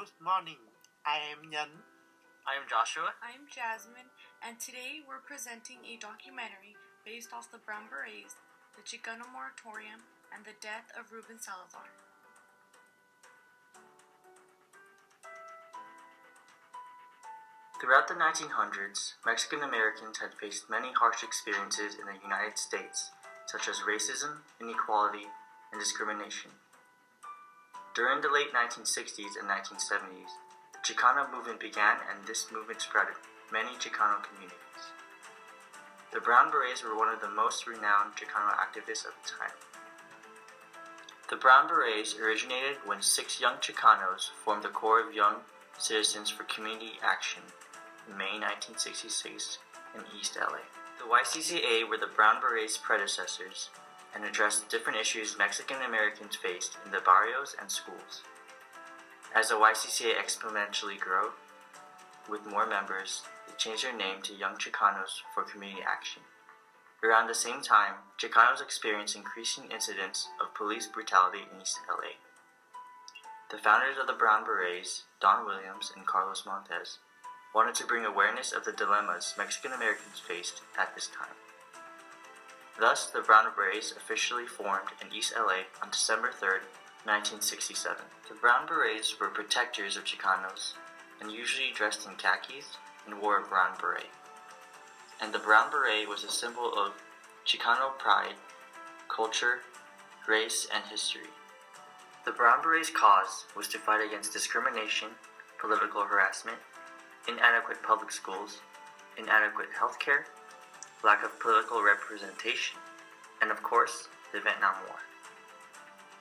Good morning. I am Nhân. I am Joshua. I'm Jasmine, and today we're presenting a documentary based off the Brown Berets, the Chicano Moratorium, and the death of Ruben Salazar. Throughout the 1900s, Mexican Americans had faced many harsh experiences in the United States, such as racism, inequality, and discrimination. During the late 1960s and 1970s, the Chicano movement began, and this movement spread in many Chicano communities. The Brown Berets were one of the most renowned Chicano activists of the time. The Brown Berets originated when 6 young Chicanos formed the Corps of Young Citizens for Community Action in May 1966 in East LA. The YCCA were the Brown Berets' predecessors and addressed different issues Mexican Americans faced in the barrios and schools. As the YCCA exponentially grew, with more members, they changed their name to Young Chicanos for Community Action. Around the same time, Chicanos experienced increasing incidents of police brutality in East LA. The founders of the Brown Berets, Don Williams and Carlos Montes, wanted to bring awareness of the dilemmas Mexican Americans faced at this time. Thus, the Brown Berets officially formed in East LA on December 3, 1967. The Brown Berets were protectors of Chicanos and usually dressed in khakis and wore a brown beret. And the brown beret was a symbol of Chicano pride, culture, race, and history. The Brown Berets' cause was to fight against discrimination, political harassment, inadequate public schools, inadequate health care, lack of political representation, and of course, the Vietnam War.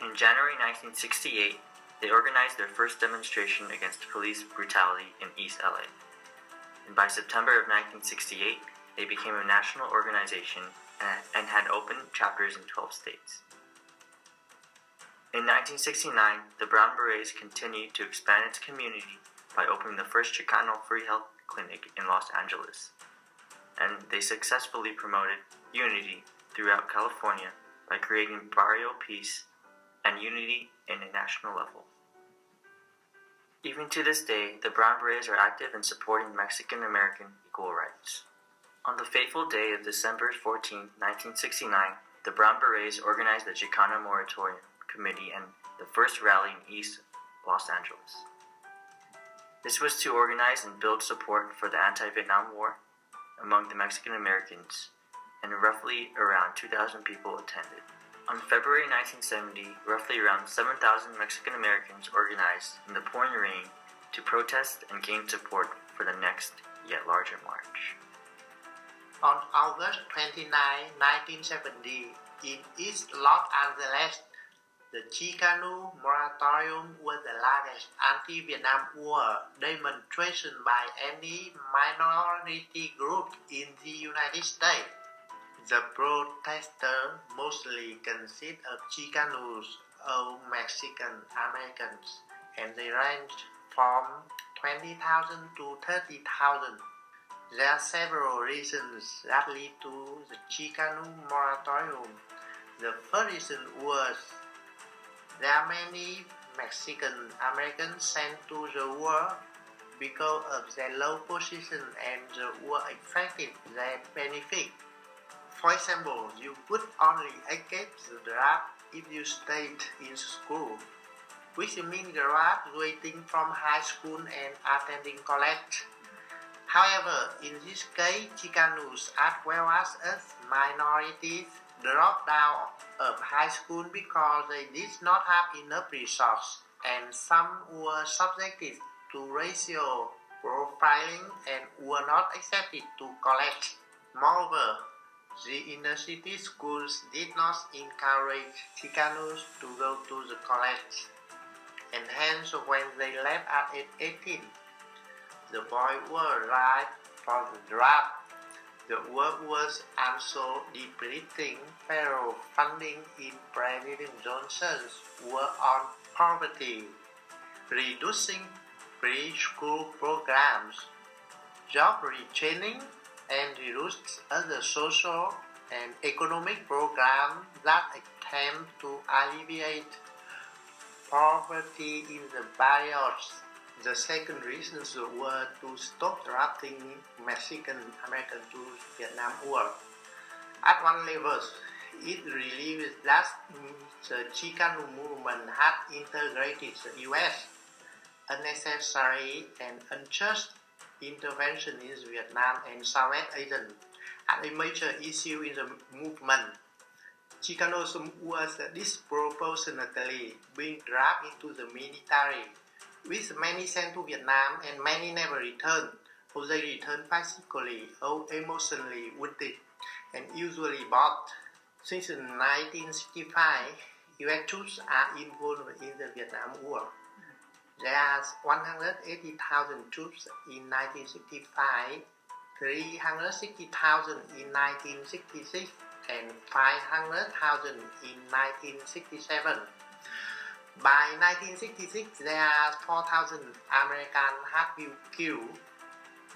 In January 1968, they organized their first demonstration against police brutality in East LA. And by September of 1968, they became a national organization and had open chapters in 12 states. In 1969, the Brown Berets continued to expand its community by opening the first Chicano free health clinic in Los Angeles, and they successfully promoted unity throughout California by creating barrio peace and unity in a national level. Even to this day, the Brown Berets are active in supporting Mexican American equal rights. On the fateful day of December 14, 1969, the Brown Berets organized the Chicano Moratorium Committee and the first rally in East Los Angeles. This was to organize and build support for the anti-Vietnam War among the Mexican Americans, and roughly around 2,000 people attended. On February 1970, roughly around 7,000 Mexican Americans organized in the pouring rain to protest and gain support for the next, yet larger march. On August 29, 1970, in East Los Angeles, the Chicano Moratorium was the largest anti-Vietnam War demonstration by any minority group in the United States. The protesters mostly consist of Chicanos or Mexican Americans, and they ranged from 20,000 to 30,000. There are several reasons that lead to the Chicano Moratorium. The first reason was there are many Mexican Americans sent to the war because of their low position, and the war affected their benefit. For example, you could only escape the draft if you stayed in school, which means graduating from high school and attending college. However, in this case, Chicanos as well as us minorities dropped out of high school because they did not have enough resources, and some were subjected to racial profiling and were not accepted to college. Moreover, the inner city schools did not encourage Chicanos to go to the college, and hence when they left at age 18, the boys were ripe for the draft. The war was also depleting federal funding in President Johnson's war on poverty, reducing preschool programs, job retraining, and reduced other social and economic programs that attempt to alleviate poverty in the barrios. The second reason were to stop drafting Mexican-American to Vietnam War. At one level, it revealed that the Chicano movement had integrated the U.S. unnecessary and unjust intervention in Vietnam and Southeast Asia had a major issue in the movement. Chicanos was disproportionately being drafted into the military, with many sent to Vietnam and many never returned, or they returned physically or emotionally wounded, and usually bought. Since 1965, U.S. troops are involved in the Vietnam War. There are 180,000 troops in 1965, 360,000 in 1966, and 500,000 in 1967. By 1966, there are 4,000 Americans had been killed.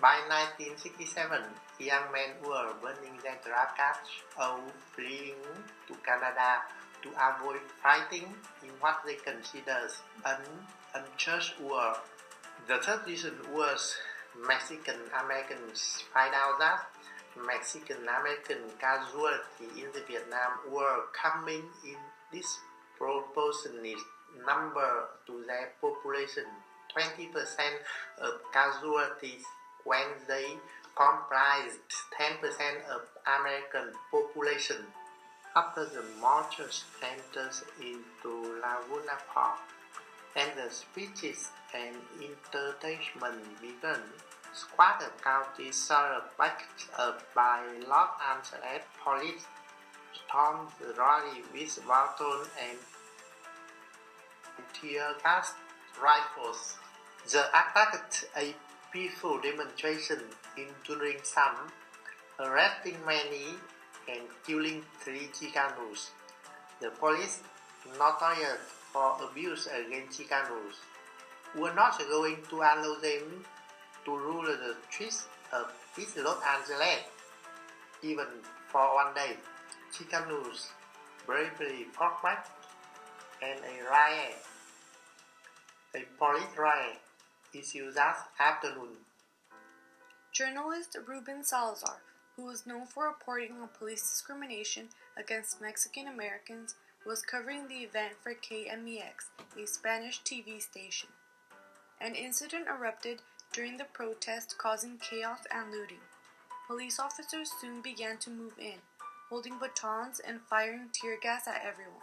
By 1967, young men were burning their draft cards or fleeing to Canada to avoid fighting in what they considered an unjust war. The third reason was Mexican-Americans find out that Mexican-American casualties in the Vietnam War coming in disproportionate number to their population, 20% of casualties when they comprised 10% of American population. After the marchers entered into Laguna Park and the speeches and entertainment began, Squatter County Sheriff backed up by Los Angeles police stormed the rally with baton and tear gas rifles. They attacked a peaceful demonstration, injuring some, arresting many, and killing 3 Chicanos. The police, notorious for abuse against Chicanos, were not going to allow them to rule the streets of East Los Angeles. Even for one day, Chicanos bravely fought back, and a police riot issued that afternoon. Journalist Ruben Salazar, who was known for reporting on police discrimination against Mexican Americans, was covering the event for KMEX, a Spanish TV station. An incident erupted during the protest, causing chaos and looting. Police officers soon began to move in, holding batons and firing tear gas at everyone.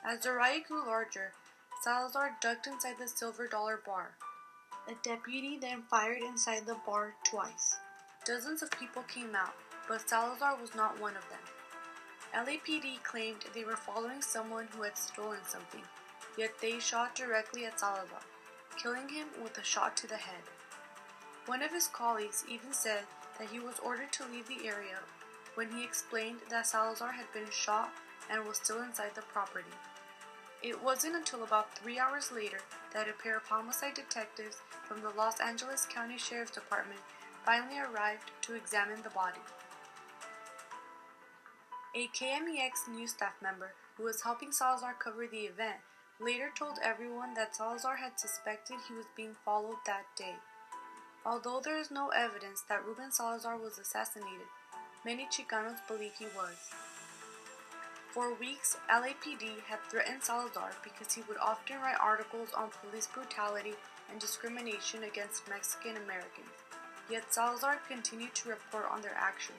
As the riot grew larger, Salazar ducked inside the Silver Dollar bar. A deputy then fired inside the bar twice. Dozens of people came out, but Salazar was not one of them. LAPD claimed they were following someone who had stolen something, yet they shot directly at Salazar, killing him with a shot to the head. One of his colleagues even said that he was ordered to leave the area when he explained that Salazar had been shot and was still inside the property. It wasn't until about 3 hours later that a pair of homicide detectives from the Los Angeles County Sheriff's Department finally arrived to examine the body. A KMEX news staff member who was helping Salazar cover the event later told everyone that Salazar had suspected he was being followed that day. Although there is no evidence that Ruben Salazar was assassinated, many Chicanos believe he was. For weeks, LAPD had threatened Salazar because he would often write articles on police brutality and discrimination against Mexican Americans, yet Salazar continued to report on their actions.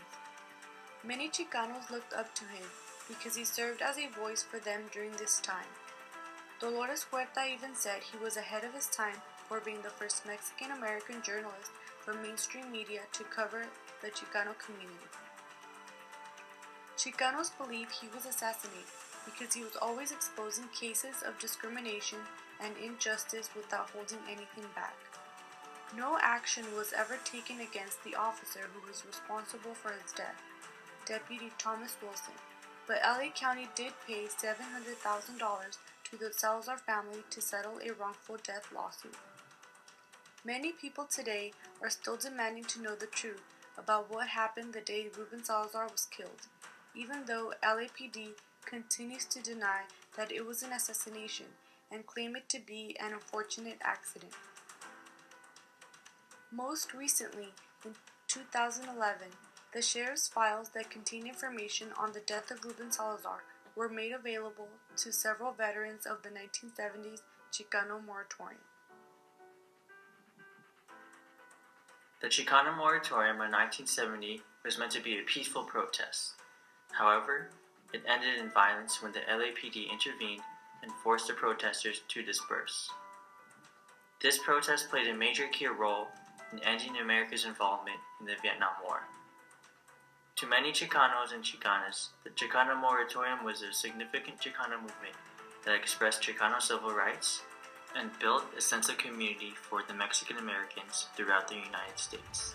Many Chicanos looked up to him because he served as a voice for them during this time. Dolores Huerta even said he was ahead of his time for being the first Mexican-American journalist from mainstream media to cover the Chicano community. Chicanos believe he was assassinated because he was always exposing cases of discrimination and injustice without holding anything back. No action was ever taken against the officer who was responsible for his death, Deputy Thomas Wilson, but LA County did pay $700,000 to the Salazar family to settle a wrongful death lawsuit. Many people today are still demanding to know the truth about what happened the day Ruben Salazar was killed, even though LAPD continues to deny that it was an assassination and claim it to be an unfortunate accident. Most recently, in 2011, the sheriff's files that contain information on the death of Ruben Salazar were made available to several veterans of the 1970s Chicano moratorium. The Chicano moratorium in 1970 was meant to be a peaceful protest. However, it ended in violence when the LAPD intervened and forced the protesters to disperse. This protest played a major key role in ending America's involvement in the Vietnam War. To many Chicanos and Chicanas, the Chicano moratorium was a significant Chicano movement that expressed Chicano civil rights and built a sense of community for the Mexican Americans throughout the United States.